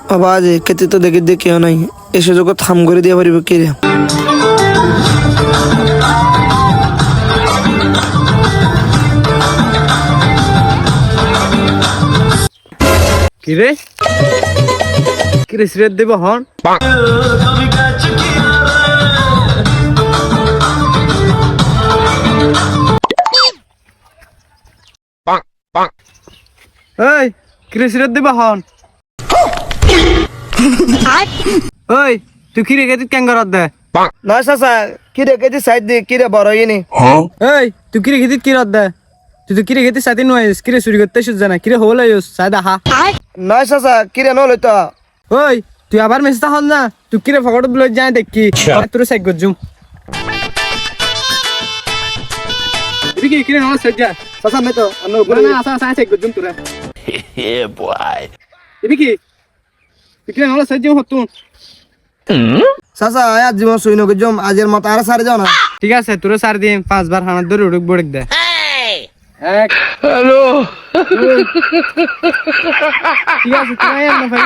বাবা আজ কেতে তো দেখি কেউ নাই, এসে যখন থাম করে দিয়ে পারিব কে রে? কিরে কিরে সিরেট দেব হন এই কিরে সিরেট দেব হন ওই তুই কিরে গেছিস ক্যাঙ্গারত দে না চাচা কি রে কেতে সাইড দিয়ে কি রে বড় ইনি? এই তুই কিরে গেছিস কি রদ দে তুই তো কিরে গেছিস সাথে নয়স কিরে চুরি করতে এসেছিস জানা কিরে হল আইস সাদা হা না চাচা কি রে নলই তো। ওই তুই আবার মেসেজটা হল না তুই কিরে ফকট বলে যায় দেখি তোর সাইড গজুম এদিকে কিরে নল সাইড যা চাচা নাই তো আনো না আসা আসা সাইড গজুম তোরা এদিকে তুই কিরে নল সাইড যাও হতুন চাচা আজ জীবন সইন গজম আজের মত আর সারে যাও না। ঠিক আছে তোরা সার দিন 5 বার হানার ধরে উড়ক বড়ক দে এক হ্যালো ঠিক আছে তুই আয় না ভাই